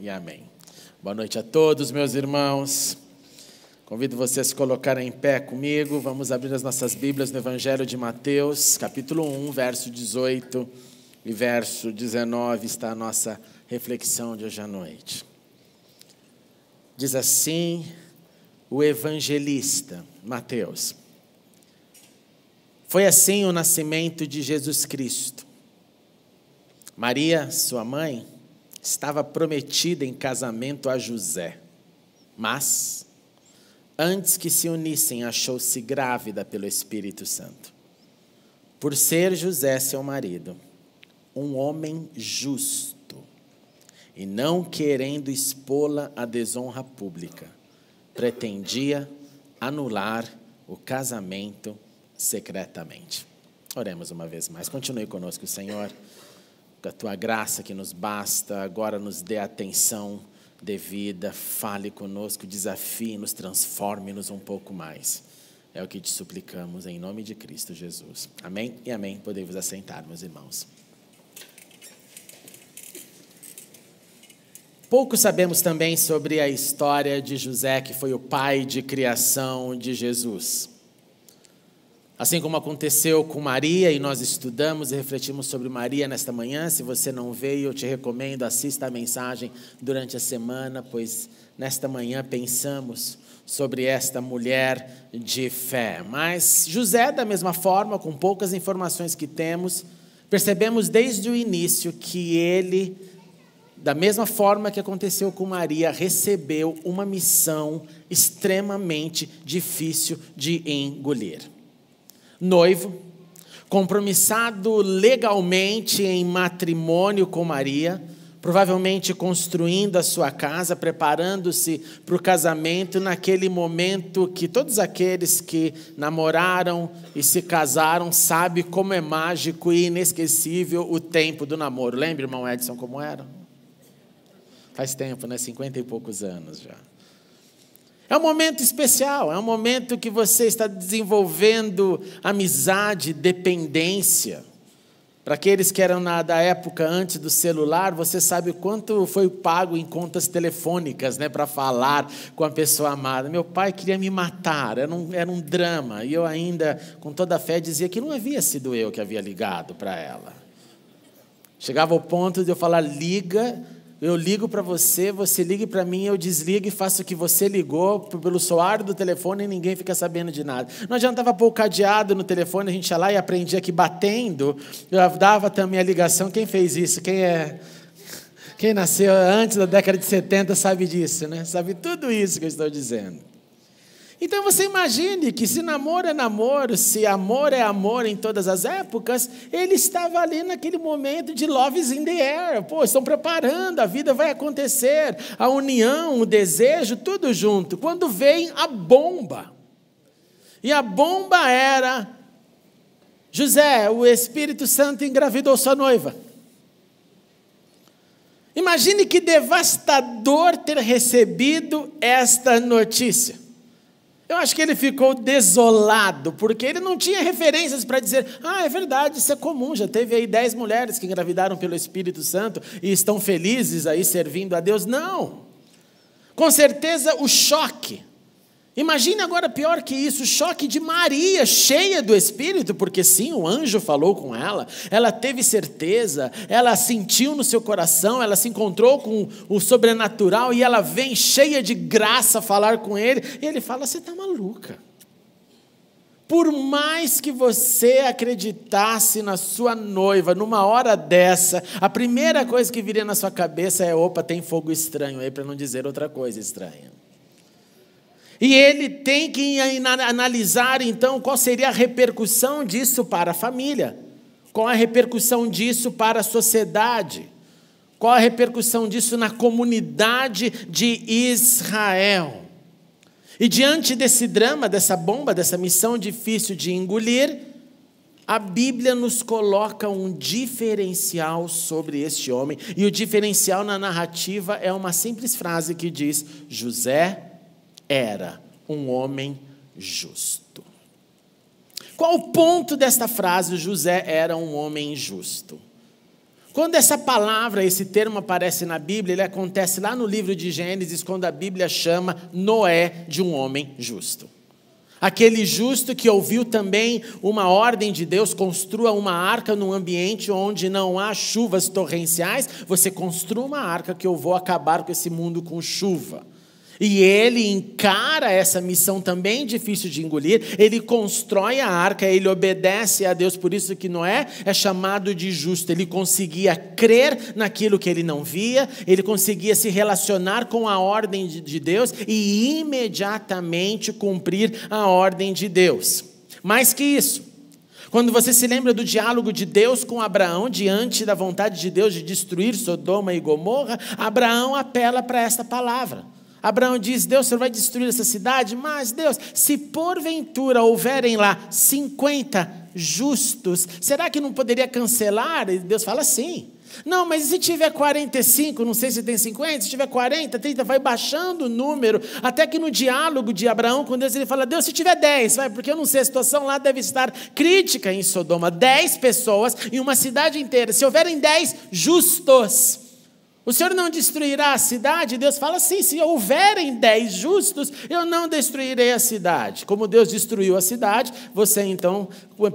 e amém. Boa noite a todos, meus irmãos. Convido você a se colocar em pé comigo. Vamos abrir as nossas Bíblias no Evangelho de Mateus, capítulo 1, verso 18 e verso 19, está a nossa reflexão de hoje à noite. Diz assim o evangelista Mateus: foi assim o nascimento de Jesus Cristo. Maria, sua mãe, estava prometida em casamento a José, mas, antes que se unissem, achou-se grávida pelo Espírito Santo. Por ser José seu marido, um homem justo, e não querendo expô-la à desonra pública, pretendia anular o casamento secretamente. Oremos uma vez mais. Continue conosco, Senhor. Com a tua graça que nos basta, agora nos dê a atenção devida, fale conosco, desafie, nos transforme-nos um pouco mais. É o que te suplicamos em nome de Cristo Jesus. Amém e amém. Podemos assentar, meus irmãos. Pouco sabemos também sobre a história de José, que foi o pai de criação de Jesus. Assim como aconteceu com Maria, e nós estudamos e refletimos sobre Maria nesta manhã. Se você não veio, eu te recomendo, assista a mensagem durante a semana, pois nesta manhã pensamos sobre esta mulher de fé. Mas José, da mesma forma, com poucas informações que temos, percebemos desde o início que ele, da mesma forma que aconteceu com Maria, recebeu uma missão extremamente difícil de engolir. Noivo, compromissado legalmente em matrimônio com Maria, provavelmente construindo a sua casa, preparando-se para o casamento, naquele momento que todos aqueles que namoraram e se casaram sabem como é mágico e inesquecível o tempo do namoro. Lembra, irmão Edson, como era? Faz tempo, né? 50 e poucos anos já. É um momento especial, é um momento que você está desenvolvendo amizade, dependência. Para aqueles que eram da época antes do celular, você sabe o quanto foi pago em contas telefônicas, né, para falar com a pessoa amada. Meu pai queria me matar, era um drama. E eu ainda, com toda a fé, dizia que não havia sido eu que havia ligado para ela. Chegava ao ponto de eu falar, liga. Eu ligo para você, você liga para mim, eu desligo e faço o que você ligou pelo soar do telefone e ninguém fica sabendo de nada. Não adiantava pôr o cadeado no telefone, a gente ia lá e aprendia que batendo, eu dava também a ligação. Quem fez isso? Quem nasceu antes da década de 70 sabe disso, né? Sabe tudo isso que eu estou dizendo. Então você imagine que se namoro é namoro, se amor é amor em todas as épocas, ele estava ali naquele momento de love is in the air. Pô, estão preparando, a vida vai acontecer, a união, o desejo, tudo junto. Quando vem a bomba, e a bomba era, José, o Espírito Santo engravidou sua noiva. Imagine que devastador ter recebido esta notícia. Eu acho que ele ficou desolado, porque ele não tinha referências para dizer, é verdade, isso é comum, já teve aí 10 mulheres que engravidaram pelo Espírito Santo e estão felizes aí servindo a Deus. Não, com certeza o choque. Imagine agora pior que isso, o choque de Maria, cheia do Espírito, porque sim, o anjo falou com ela teve certeza, ela sentiu no seu coração, ela se encontrou com o sobrenatural e ela vem cheia de graça falar com ele, e ele fala, você está maluca. Por mais que você acreditasse na sua noiva, numa hora dessa, a primeira coisa que viria na sua cabeça é, opa, tem fogo estranho aí, para não dizer outra coisa estranha. E ele tem que analisar, então, qual seria a repercussão disso para a família, qual a repercussão disso para a sociedade, qual a repercussão disso na comunidade de Israel. E diante desse drama, dessa bomba, dessa missão difícil de engolir, a Bíblia nos coloca um diferencial sobre este homem, e o diferencial na narrativa é uma simples frase que diz, José era um homem justo. Qual o ponto desta frase, José era um homem justo? Quando essa palavra, esse termo aparece na Bíblia, ele acontece lá no livro de Gênesis, quando a Bíblia chama Noé de um homem justo. Aquele justo que ouviu também uma ordem de Deus: construa uma arca num ambiente onde não há chuvas torrenciais, você construa uma arca que eu vou acabar com esse mundo com chuva. E ele encara essa missão também difícil de engolir, ele constrói a arca, ele obedece a Deus, por isso que Noé é chamado de justo. Ele conseguia crer naquilo que ele não via, ele conseguia se relacionar com a ordem de Deus e imediatamente cumprir a ordem de Deus. Mais que isso, quando você se lembra do diálogo de Deus com Abraão, diante da vontade de Deus de destruir Sodoma e Gomorra, Abraão apela para esta palavra. Abraão diz: Deus, o Senhor vai destruir essa cidade? Mas Deus, se porventura houverem lá 50 justos, será que não poderia cancelar? E Deus fala: sim. Não, mas e se tiver 45, não sei se tem 50, se tiver 40, 30, vai baixando o número, até que no diálogo de Abraão com Deus, ele fala: Deus, se tiver 10, vai, porque eu não sei, a situação lá deve estar crítica em Sodoma, 10 pessoas em uma cidade inteira, se houverem 10 justos, o Senhor não destruirá a cidade? Deus fala: sim, se houverem 10 justos, eu não destruirei a cidade. Como Deus destruiu a cidade, você então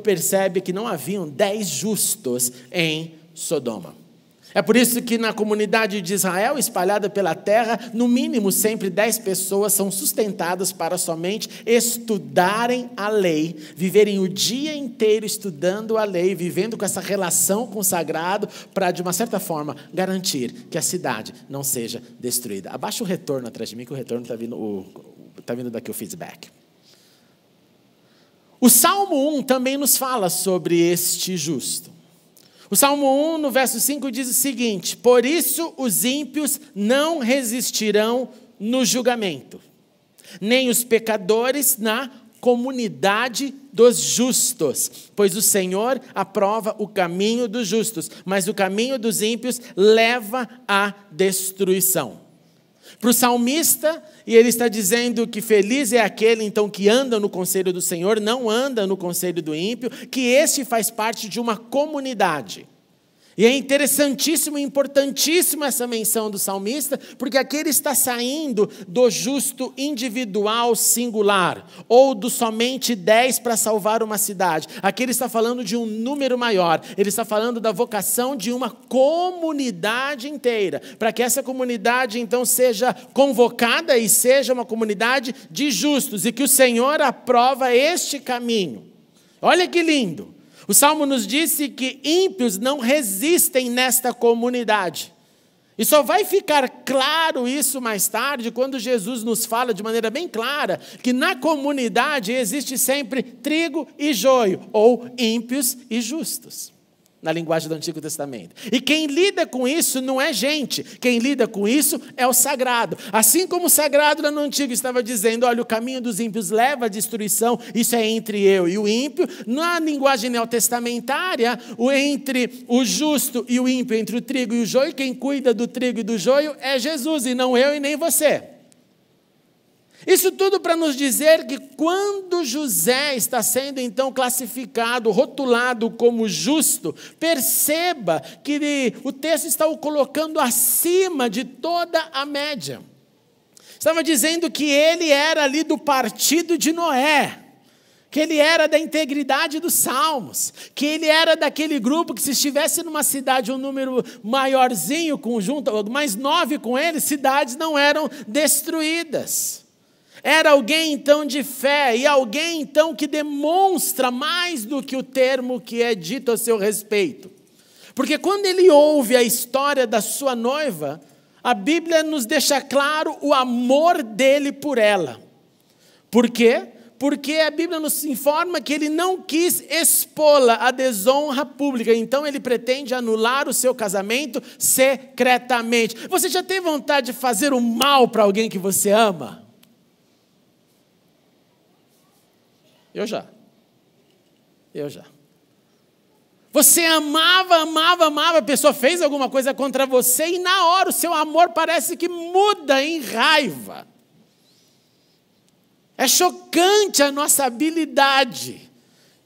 percebe que não haviam 10 justos em Sodoma. É por isso que na comunidade de Israel, espalhada pela terra, no mínimo sempre 10 pessoas são sustentadas para somente estudarem a lei, viverem o dia inteiro estudando a lei, vivendo com essa relação com o sagrado, para de uma certa forma garantir que a cidade não seja destruída. Abaixa o retorno atrás de mim, que o retorno está vindo daqui o feedback. O Salmo 1 também nos fala sobre este justo. O Salmo 1, no verso 5, diz o seguinte: por isso os ímpios não resistirão no julgamento, nem os pecadores na comunidade dos justos, pois o Senhor aprova o caminho dos justos, mas o caminho dos ímpios leva à destruição. Para o salmista, e ele está dizendo que feliz é aquele então que anda no conselho do Senhor, não anda no conselho do ímpio, que este faz parte de uma comunidade. E é interessantíssimo e importantíssimo essa menção do salmista, porque aqui ele está saindo do justo individual singular, ou do somente 10 para salvar uma cidade. Aqui ele está falando de um número maior, ele está falando da vocação de uma comunidade inteira, para que essa comunidade então seja convocada e seja uma comunidade de justos, e que o Senhor aprova este caminho. Olha que lindo! O Salmo nos disse que ímpios não resistem nesta comunidade. E só vai ficar claro isso mais tarde, quando Jesus nos fala de maneira bem clara que na comunidade existe sempre trigo e joio, ou ímpios e justos, na linguagem do Antigo Testamento. E quem lida com isso não é gente, quem lida com isso é o sagrado. Assim como o sagrado lá no Antigo estava dizendo: olha, o caminho dos ímpios leva à destruição, isso é entre eu e o ímpio. Na linguagem neotestamentária, entre o justo e o ímpio, entre o trigo e o joio, quem cuida do trigo e do joio é Jesus, e não eu e nem você. Isso tudo para nos dizer que quando José está sendo então classificado, rotulado como justo, perceba que o texto está o colocando acima de toda a média. Estava dizendo que ele era ali do partido de Noé, que ele era da integridade dos salmos, que ele era daquele grupo que se estivesse numa cidade um número maiorzinho, mais 9 com ele, cidades não eram destruídas. Era alguém então de fé, e alguém então que demonstra mais do que o termo que é dito a seu respeito. Porque quando ele ouve a história da sua noiva, a Bíblia nos deixa claro o amor dele por ela. Por quê? Porque a Bíblia nos informa que ele não quis expô-la à desonra pública, então ele pretende anular o seu casamento secretamente. Você já tem vontade de fazer o mal para alguém que você ama? Eu já. Você amava, a pessoa fez alguma coisa contra você e na hora o seu amor parece que muda em raiva. É chocante a nossa habilidade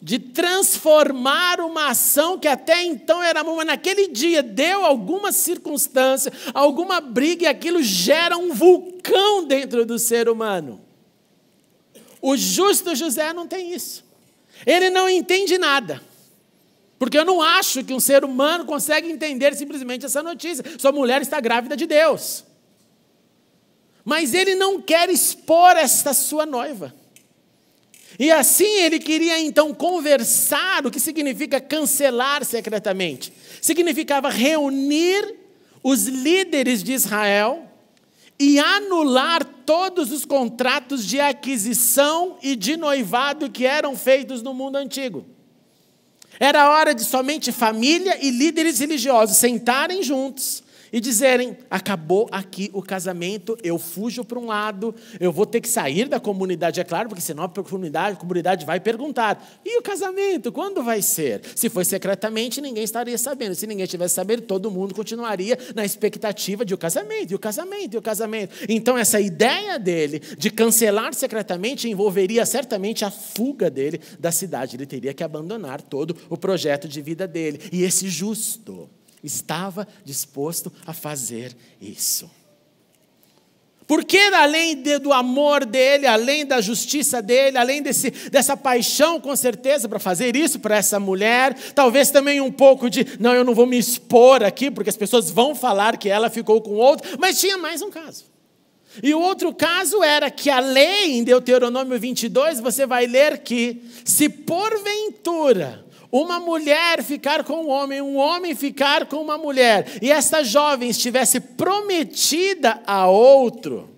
de transformar uma ação que até então era uma, mas naquele dia deu alguma circunstância, alguma briga, e aquilo gera um vulcão dentro do ser humano. O justo José não tem isso. Ele não entende nada. Porque eu não acho que um ser humano consegue entender simplesmente essa notícia. Sua mulher está grávida de Deus. Mas ele não quer expor esta sua noiva. E assim ele queria então conversar, o que significa cancelar secretamente. Significava reunir os líderes de Israel e anular todos os contratos de aquisição e de noivado que eram feitos no mundo antigo. Era a hora de somente família e líderes religiosos sentarem juntos e dizerem: acabou aqui o casamento, eu fujo para um lado, eu vou ter que sair da comunidade, é claro, porque senão a comunidade vai perguntar: e o casamento, quando vai ser? Se foi secretamente, ninguém estaria sabendo. Se ninguém estivesse sabendo, todo mundo continuaria na expectativa de o casamento, e o casamento, e o casamento. Então essa ideia dele de cancelar secretamente envolveria certamente a fuga dele da cidade. Ele teria que abandonar todo o projeto de vida dele. E esse justo estava disposto a fazer isso. Porque além do amor dele, além da justiça dele, além dessa paixão com certeza para fazer isso para essa mulher, talvez também um pouco de, não, eu não vou me expor aqui, porque as pessoas vão falar que ela ficou com outro, mas tinha mais um caso. E o outro caso era que a lei, em Deuteronômio 22, você vai ler que, se porventura uma mulher ficar com um homem ficar com uma mulher, e esta jovem estivesse prometida a outro,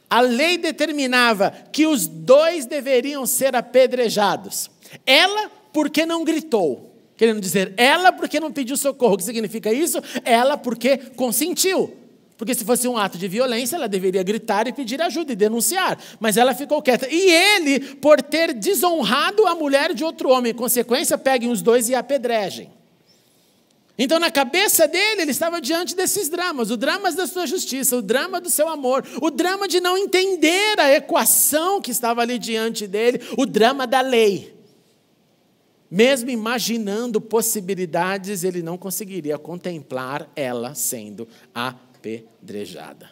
a lei determinava que os dois deveriam ser apedrejados. Ela, porque não gritou. Querendo dizer, ela porque não pediu socorro. O que significa isso? Ela porque consentiu. Porque se fosse um ato de violência, ela deveria gritar e pedir ajuda e denunciar. Mas ela ficou quieta. E ele, por ter desonrado a mulher de outro homem, em consequência, peguem os dois e a apedrejem. Então, na cabeça dele, ele estava diante desses dramas. O drama da sua justiça, o drama do seu amor, o drama de não entender a equação que estava ali diante dele, o drama da lei. Mesmo imaginando possibilidades, ele não conseguiria contemplar ela sendo apedrejada.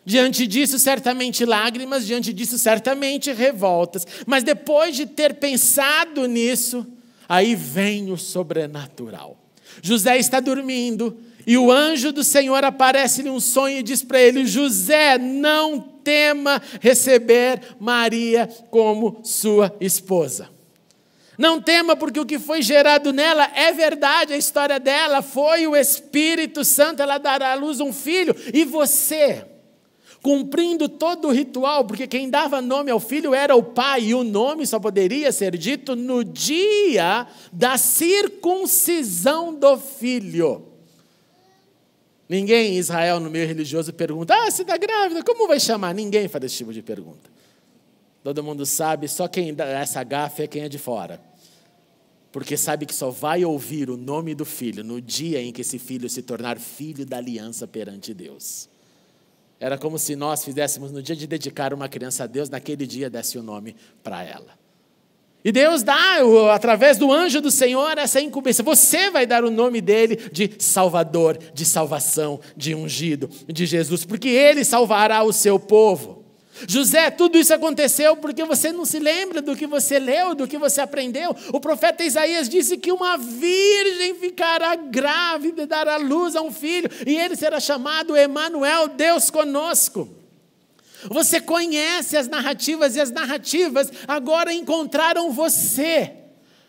Diante disso, certamente lágrimas, diante disso, certamente revoltas. Mas depois de ter pensado nisso, aí vem o sobrenatural. José está dormindo e o anjo do Senhor aparece-lhe um sonho e diz para ele: José, não tema receber Maria como sua esposa. Não tema, porque o que foi gerado nela é verdade, a história dela foi o Espírito Santo, ela dará à luz um filho. E você, cumprindo todo o ritual, porque quem dava nome ao filho era o pai, e o nome só poderia ser dito no dia da circuncisão do filho. Ninguém em Israel, no meio religioso, pergunta: você está grávida, como vai chamar? Ninguém faz esse tipo de pergunta. Todo mundo sabe, só quem dá essa gafe é quem é de fora. Porque sabe que só vai ouvir o nome do filho no dia em que esse filho se tornar filho da aliança perante Deus. Era como se nós fizéssemos no dia de dedicar uma criança a Deus, naquele dia desse o nome para ela. E Deus dá, através do anjo do Senhor, essa incumbência. Você vai dar o nome dele de Salvador, de salvação, de ungido, de Jesus, porque ele salvará o seu povo. José, tudo isso aconteceu porque você não se lembra do que você leu, do que você aprendeu. O profeta Isaías disse que uma virgem ficará grávida e dará luz a um filho, e ele será chamado Emanuel, Deus conosco. Você conhece as narrativas, e as narrativas agora encontraram você.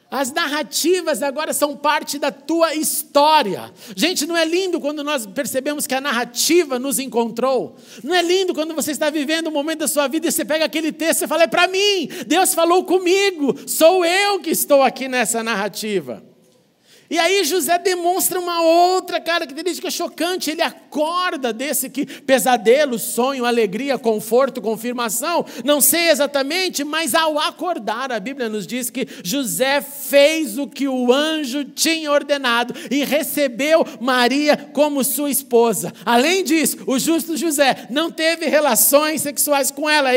As narrativas agora são parte da tua história. Gente, não é lindo quando nós percebemos que a narrativa nos encontrou? Não é lindo quando você está vivendo um momento da sua vida e você pega aquele texto e fala: é para mim, Deus falou comigo, sou eu que estou aqui nessa narrativa. E aí José demonstra uma outra característica chocante. Ele acorda desse pesadelo, sonho, alegria, conforto, confirmação. Não sei exatamente, mas ao acordar, a Bíblia nos diz que José fez o que o anjo tinha ordenado e recebeu Maria como sua esposa. Além disso, o justo José não teve relações sexuais com ela.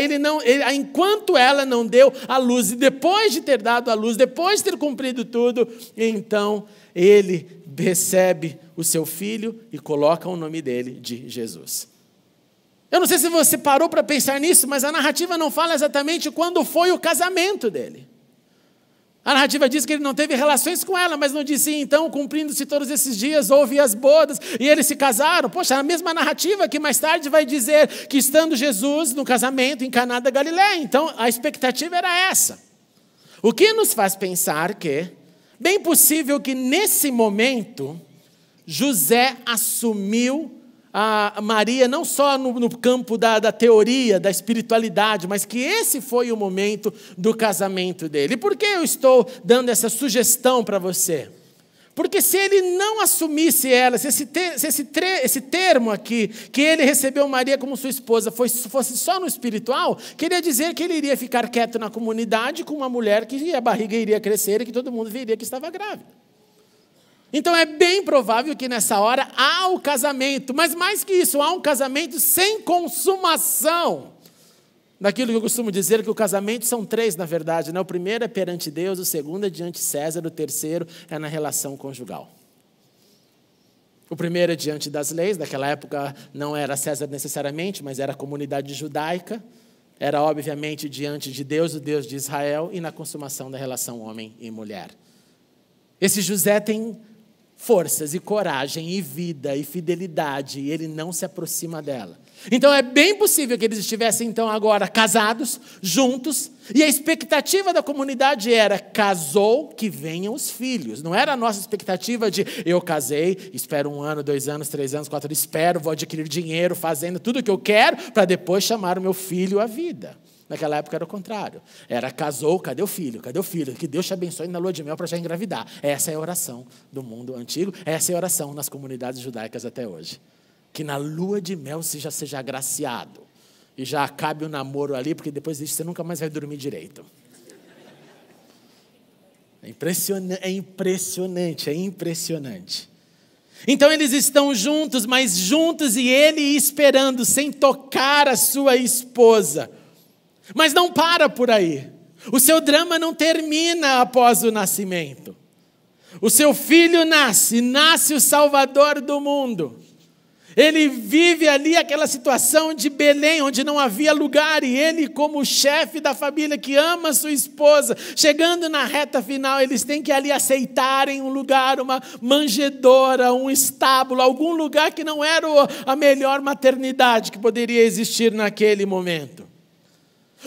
Enquanto ela não deu à luz. E depois de ter dado à luz, depois de ter cumprido tudo, então ele recebe o seu filho e coloca o nome dele de Jesus. Eu não sei se você parou para pensar nisso, mas a narrativa não fala exatamente quando foi o casamento dele. A narrativa diz que ele não teve relações com ela, mas não disse, então, cumprindo-se todos esses dias, houve as bodas e eles se casaram. Poxa, a mesma narrativa que mais tarde vai dizer que estando Jesus no casamento em Caná da Galileia. Então, a expectativa era essa. O que nos faz pensar que bem possível que nesse momento José assumiu a Maria não só no campo da teoria, da espiritualidade, mas que esse foi o momento do casamento dele. E por que eu estou dando essa sugestão para você? Porque se ele não assumisse ela, se esse termo aqui, que ele recebeu Maria como sua esposa, fosse só no espiritual, queria dizer que ele iria ficar quieto na comunidade com uma mulher que a barriga iria crescer e que todo mundo veria que estava grávida. Então é bem provável que nessa hora há o casamento, mas mais que isso, há um casamento sem consumação. Daquilo que eu costumo dizer que o casamento são 3, na verdade, né? O primeiro é perante Deus, o segundo é diante César, o terceiro é na relação conjugal. O primeiro é diante das leis, naquela época não era César necessariamente, mas era a comunidade judaica, era obviamente diante de Deus, o Deus de Israel, e na consumação da relação homem e mulher. Esse José tem forças e coragem e vida e fidelidade, e ele não se aproxima dela. Então é bem possível que eles estivessem então agora casados, juntos, e a expectativa da comunidade era, casou, que venham os filhos. Não era a nossa expectativa de, eu casei, espero 1 ano, 2 anos, 3 anos, 4 anos, espero, vou adquirir dinheiro, fazendo tudo o que eu quero, para depois chamar o meu filho à vida. Naquela época era o contrário. Era casou, cadê o filho? Cadê o filho? Que Deus te abençoe na lua de mel para já engravidar. Essa é a oração do mundo antigo, essa é a oração nas comunidades judaicas até hoje. Que na lua de mel você já seja agraciado. E já acabe o namoro ali, porque depois disso você nunca mais vai dormir direito. É impressionante. Então eles estão juntos, mas juntos e ele esperando, sem tocar a sua esposa. Mas não para por aí. O seu drama não termina após o nascimento. O seu filho nasce o Salvador do mundo. Ele vive ali aquela situação de Belém, onde não havia lugar, e ele, como chefe da família que ama sua esposa, chegando na reta final, eles têm que ali aceitarem um lugar, uma manjedoura, um estábulo, algum lugar que não era a melhor maternidade que poderia existir naquele momento.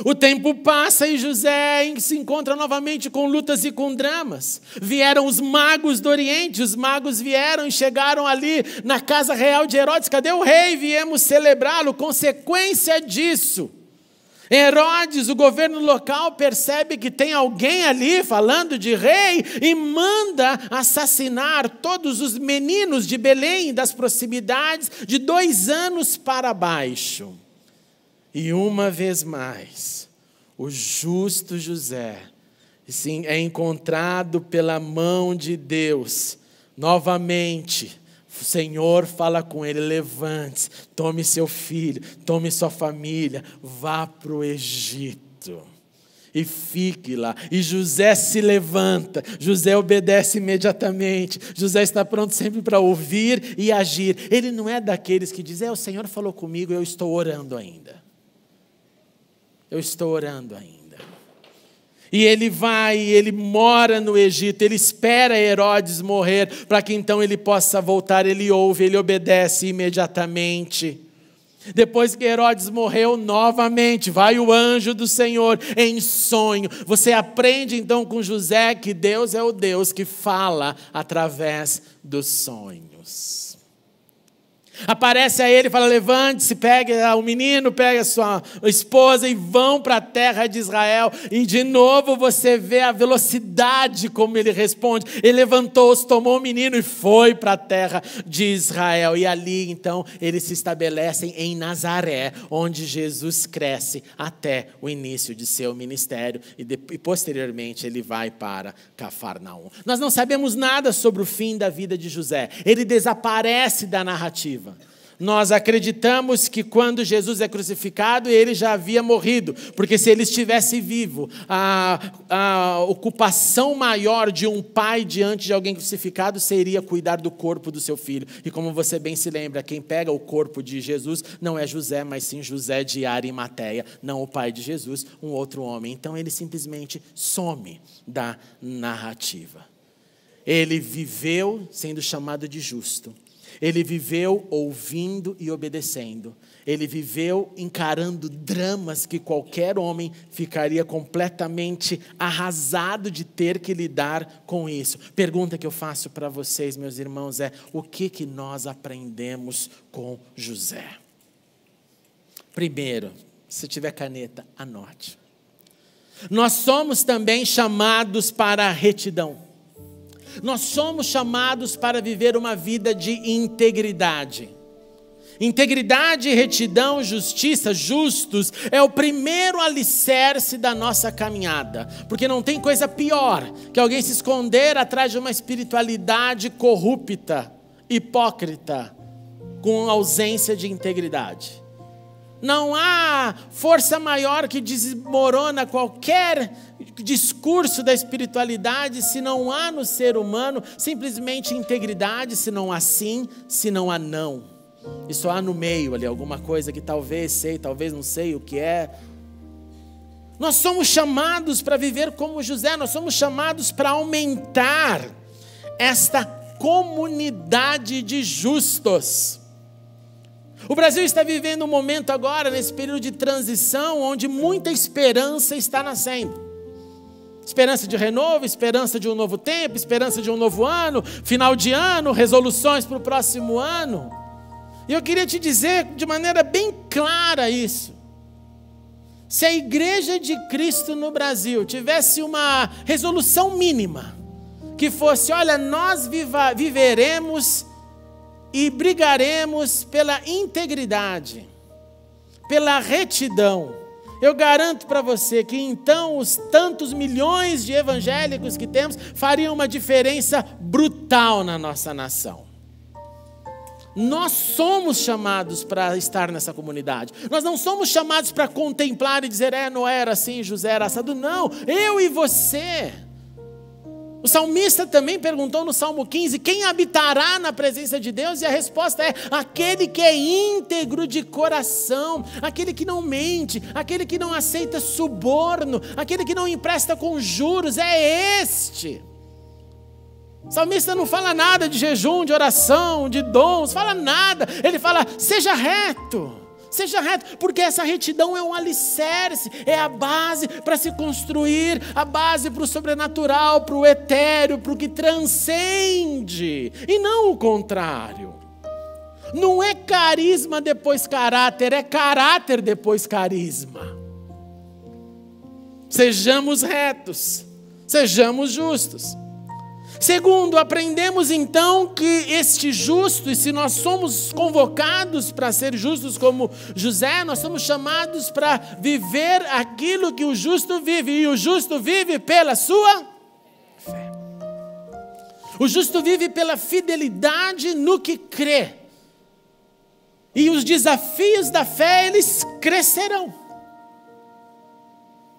O tempo passa e José se encontra novamente com lutas e com dramas. Vieram os magos do Oriente, os magos vieram e chegaram ali na casa real de Herodes. Cadê o rei? Viemos celebrá-lo. Consequência disso, Herodes, o governo local, percebe que tem alguém ali falando de rei e manda assassinar todos os meninos de Belém, das proximidades, de 2 anos para baixo. E uma vez mais, o justo José é encontrado pela mão de Deus. Novamente, o Senhor fala com ele, levante-se, tome seu filho, tome sua família, vá para o Egito. E fique lá. E José se levanta, José obedece imediatamente. José está pronto sempre para ouvir e agir. Ele não é daqueles que dizem, o Senhor falou comigo, eu estou orando ainda. Eu estou orando ainda. E ele vai, ele mora no Egito, ele espera Herodes morrer, para que então ele possa voltar, ele ouve, ele obedece imediatamente. Depois que Herodes morreu, novamente, vai o anjo do Senhor em sonho. Você aprende então com José que Deus é o Deus que fala através dos sonhos. Aparece a ele e fala: levante-se, pegue o menino, pegue a sua esposa e vão para a terra de Israel. E de novo você vê a velocidade como ele responde. Ele levantou-se, tomou o menino e foi para a terra de Israel. E ali então eles se estabelecem em Nazaré, onde Jesus cresce até o início de seu ministério. E posteriormente ele vai para Cafarnaum. Nós não sabemos nada sobre o fim da vida de José. Ele desaparece da narrativa. Nós acreditamos que quando Jesus é crucificado, ele já havia morrido, porque se ele estivesse vivo, a ocupação maior de um pai diante de alguém crucificado seria cuidar do corpo do seu filho. E como você bem se lembra, quem pega o corpo de Jesus não é José, mas sim José de Arimateia, não o pai de Jesus, um outro homem. Então ele simplesmente some da narrativa. Ele viveu sendo chamado de justo. Ele viveu ouvindo e obedecendo. Ele viveu encarando dramas que qualquer homem ficaria completamente arrasado de ter que lidar com isso. Pergunta que eu faço para vocês, meus irmãos, é: o que nós aprendemos com José? Primeiro, se tiver caneta, anote. Nós somos também chamados para a retidão. Nós somos chamados para viver uma vida de integridade. Integridade, retidão, justiça, justos, é o primeiro alicerce da nossa caminhada. Porque não tem coisa pior que alguém se esconder atrás de uma espiritualidade corrupta, hipócrita, com ausência de integridade. Não há força maior que desmorona qualquer discurso da espiritualidade se não há no ser humano simplesmente integridade, se não há sim, se não há não. E só há no meio ali alguma coisa que talvez sei, talvez não sei o que é. Nós somos chamados para viver como José, nós somos chamados para aumentar esta comunidade de justos. O Brasil está vivendo um momento agora, nesse período de transição, onde muita esperança está nascendo. Esperança de renovo, esperança de um novo tempo, esperança de um novo ano, final de ano, resoluções para o próximo ano. E eu queria te dizer de maneira bem clara isso. Se a Igreja de Cristo no Brasil tivesse uma resolução mínima, que fosse: olha, nós viveremos e brigaremos pela integridade, pela retidão. Eu garanto para você que então os tantos milhões de evangélicos que temos fariam uma diferença brutal na nossa nação. Nós somos chamados para estar nessa comunidade. Nós não somos chamados para contemplar e dizer: não era assim, José era assado. Não, eu e você. O salmista também perguntou no Salmo 15, quem habitará na presença de Deus? E a resposta é: aquele que é íntegro de coração, aquele que não mente, aquele que não aceita suborno, aquele que não empresta com juros, é este. O salmista não fala nada de jejum, de oração, de dons, fala nada. Ele fala: seja reto. Seja reto, porque essa retidão é um alicerce, é a base para se construir, a base para o sobrenatural, para o etéreo, para o que transcende, e não o contrário. Não é carisma depois caráter, é caráter depois carisma. Sejamos retos, sejamos justos. Segundo, aprendemos então que este justo, e se nós somos convocados para ser justos como José, nós somos chamados para viver aquilo que o justo vive, e o justo vive pela sua fé. O justo vive pela fidelidade no que crê. E os desafios da fé, eles crescerão.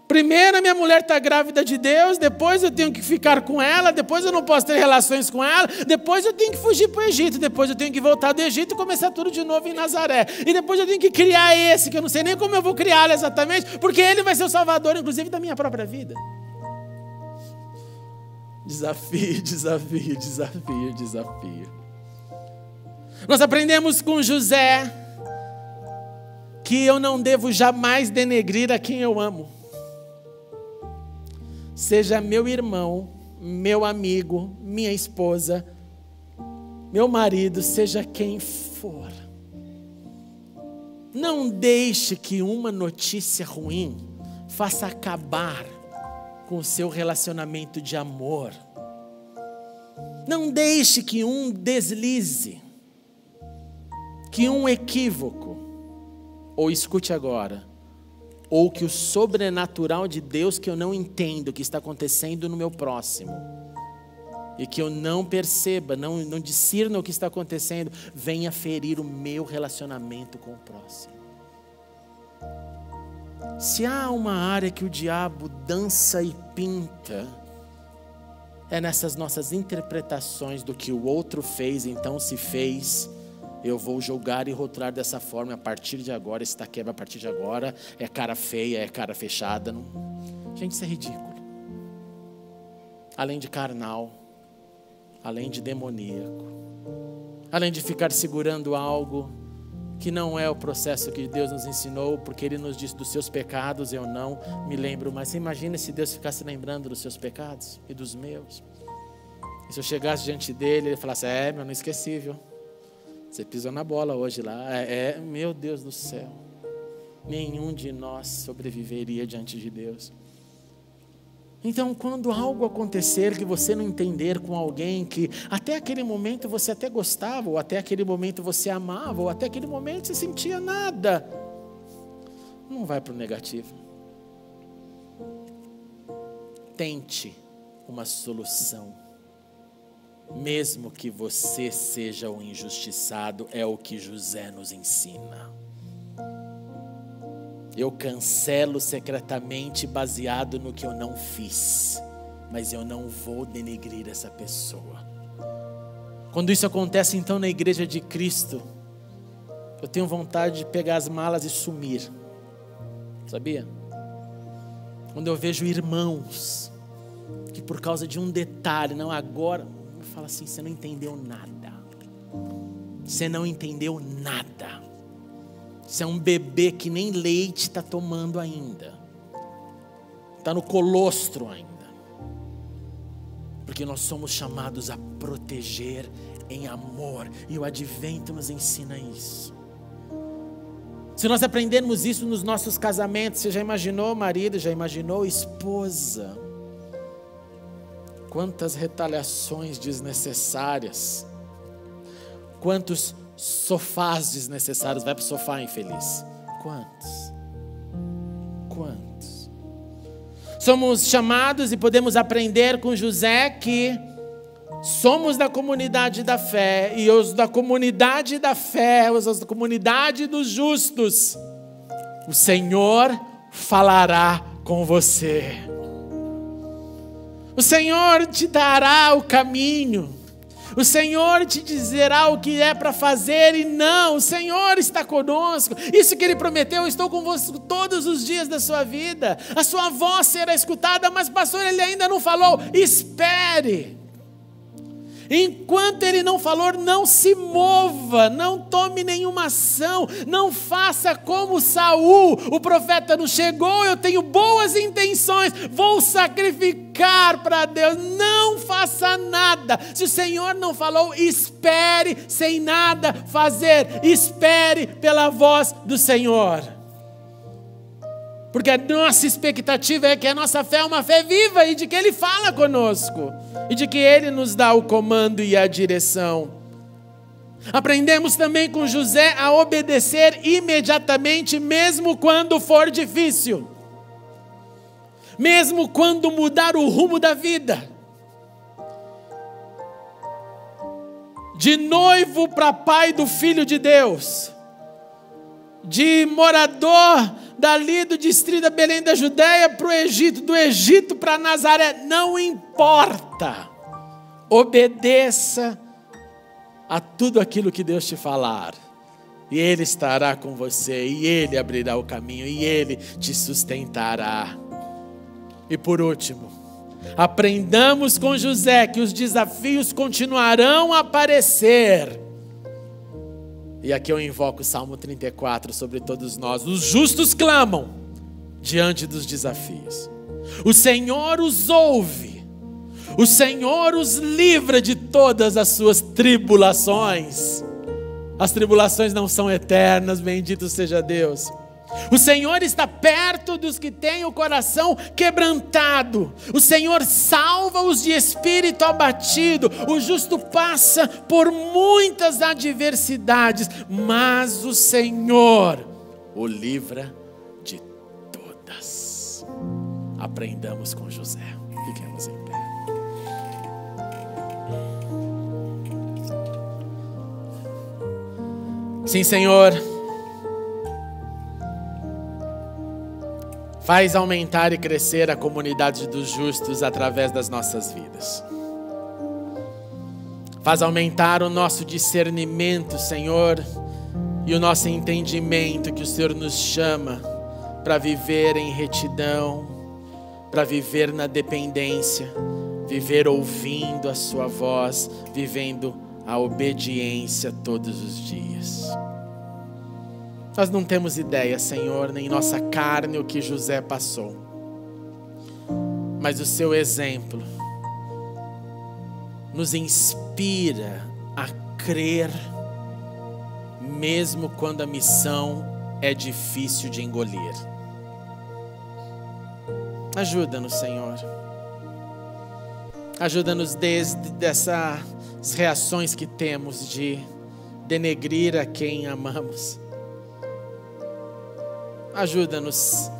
Primeiro a minha mulher está grávida de Deus, depois eu tenho que ficar com ela, depois eu não posso ter relações com ela, depois eu tenho que fugir para o Egito, depois eu tenho que voltar do Egito e começar tudo de novo em Nazaré. E depois eu tenho que criar esse, que eu não sei nem como eu vou criá-lo exatamente, porque ele vai ser o salvador, inclusive, da minha própria vida. Desafio, desafio, desafio, desafio. Nós aprendemos com José que eu não devo jamais denegrir a quem eu amo. Seja meu irmão, meu amigo, minha esposa, meu marido, seja quem for. Não deixe que uma notícia ruim faça acabar com o seu relacionamento de amor. Não deixe que um deslize, que um equívoco, ou escute agora, ou que o sobrenatural de Deus que eu não entendo, que está acontecendo no meu próximo, e que eu não perceba, não discirna o que está acontecendo, venha ferir o meu relacionamento com o próximo. Se há uma área que o diabo dança e pinta, é nessas nossas interpretações do que o outro fez, então se fez, eu vou julgar e rotular dessa forma a partir de agora, esse está quebra a partir de agora, é cara feia, é cara fechada. Não... Gente, isso é ridículo. Além de carnal, além de demoníaco, além de ficar segurando algo que não é o processo que Deus nos ensinou, porque Ele nos disse dos seus pecados, eu não me lembro. Mas você imagina se Deus ficasse lembrando dos seus pecados e dos meus? E se eu chegasse diante dele, ele falasse, meu, não esqueci, viu? Você pisou na bola hoje lá. Meu Deus do céu. Nenhum de nós sobreviveria diante de Deus. Então, quando algo acontecer que você não entender com alguém que até aquele momento você até gostava, ou até aquele momento você amava, ou até aquele momento você sentia nada, não vai para o negativo. Tente uma solução. Mesmo que você seja o injustiçado, é o que José nos ensina. Eu cancelo secretamente baseado no que eu não fiz, mas eu não vou denegrir essa pessoa. Quando isso acontece então na igreja de Cristo, eu tenho vontade de pegar as malas e sumir. Sabia? Quando eu vejo irmãos que por causa de um detalhe, não agora, eu falo assim, você não entendeu nada. Você não entendeu nada. Você é um bebê que nem leite está tomando ainda. Está no colostro ainda. Porque nós somos chamados a proteger em amor. E o advento nos ensina isso. Se nós aprendermos isso nos nossos casamentos, você já imaginou marido, já imaginou esposa? Quantas retaliações desnecessárias. Quantos sofás desnecessários. Vai para o sofá, infeliz. Quantos? Somos chamados e podemos aprender com José que somos da comunidade da fé, e os da comunidade da fé, os da comunidade dos justos, o Senhor falará com você. O Senhor te dará o caminho. O Senhor te dizerá o que é para fazer e não. O Senhor está conosco. Isso que Ele prometeu, eu estou convosco todos os dias da sua vida. A sua voz será escutada, mas pastor, Ele ainda não falou. Espere. Enquanto Ele não falou, não se mova, não tome nenhuma ação, não faça como Saul, o profeta não chegou, eu tenho boas intenções, vou sacrificar para Deus. Não faça nada. Se o Senhor não falou, espere sem nada fazer, espere pela voz do Senhor. Porque a nossa expectativa é que a nossa fé é uma fé viva e de que Ele fala conosco. E de que Ele nos dá o comando e a direção. Aprendemos também com José a obedecer imediatamente, mesmo quando for difícil. Mesmo quando mudar o rumo da vida. De noivo para pai do Filho de Deus. De morador dali do distrito da Belém da Judéia para o Egito, do Egito para Nazaré, não importa. Obedeça a tudo aquilo que Deus te falar. E Ele estará com você, e Ele abrirá o caminho, e Ele te sustentará. E por último, aprendamos com José que os desafios continuarão a aparecer. E aqui eu invoco o Salmo 34 sobre todos nós. Os justos clamam diante dos desafios. O Senhor os ouve. O Senhor os livra de todas as suas tribulações. As tribulações não são eternas, bendito seja Deus. O Senhor está perto dos que têm o coração quebrantado. O Senhor salva-os de espírito abatido. O justo passa por muitas adversidades, mas o Senhor o livra de todas. Aprendamos com José. Fiquemos em pé. Sim, Senhor. Faz aumentar e crescer a comunidade dos justos através das nossas vidas. Faz aumentar o nosso discernimento, Senhor, e o nosso entendimento que o Senhor nos chama para viver em retidão, para viver na dependência, viver ouvindo a sua voz, vivendo a obediência todos os dias. Nós não temos ideia, Senhor, nem nossa carne o que José passou. Mas o seu exemplo nos inspira a crer, mesmo quando a missão é difícil de engolir. Ajuda-nos, Senhor. Ajuda-nos desde dessas reações que temos de denegrir a quem amamos. Ajuda-nos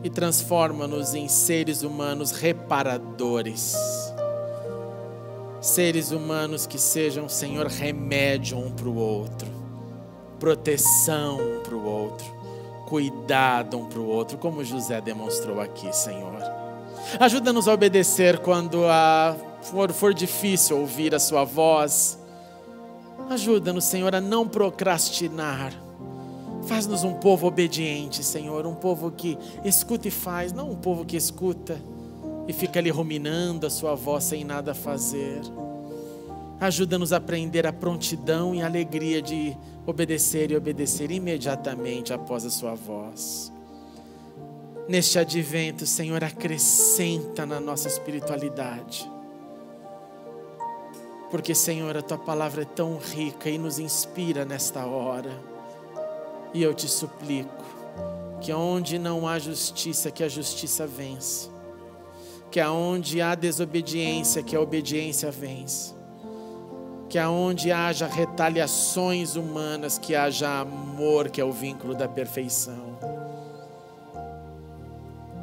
e transforma-nos em seres humanos reparadores. Seres humanos que sejam, Senhor, remédio um para o outro, proteção um para o outro, cuidado um para o outro, como José demonstrou aqui, Senhor. Ajuda-nos a obedecer quando for difícil ouvir a sua voz. Ajuda-nos, Senhor, a não procrastinar. Faz-nos um povo obediente, Senhor, um povo que escuta e faz, não um povo que escuta e fica ali ruminando a sua voz sem nada fazer. Ajuda-nos a aprender a prontidão e a alegria de obedecer e obedecer imediatamente após a sua voz. Neste advento, Senhor, acrescenta na nossa espiritualidade. Porque, Senhor, a tua palavra é tão rica e nos inspira nesta hora. E eu te suplico que onde não há justiça, que a justiça vença. Que aonde há desobediência, que a obediência vença. Que aonde haja retaliações humanas, que haja amor, que é o vínculo da perfeição.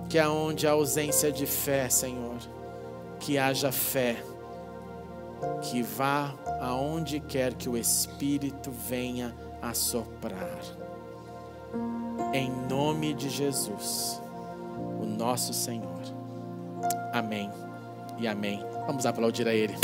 Que aonde há ausência de fé, Senhor, que haja fé, que vá aonde quer que o Espírito venha a soprar. Em nome de Jesus, o nosso Senhor. Amém e amém. Vamos aplaudir a Ele.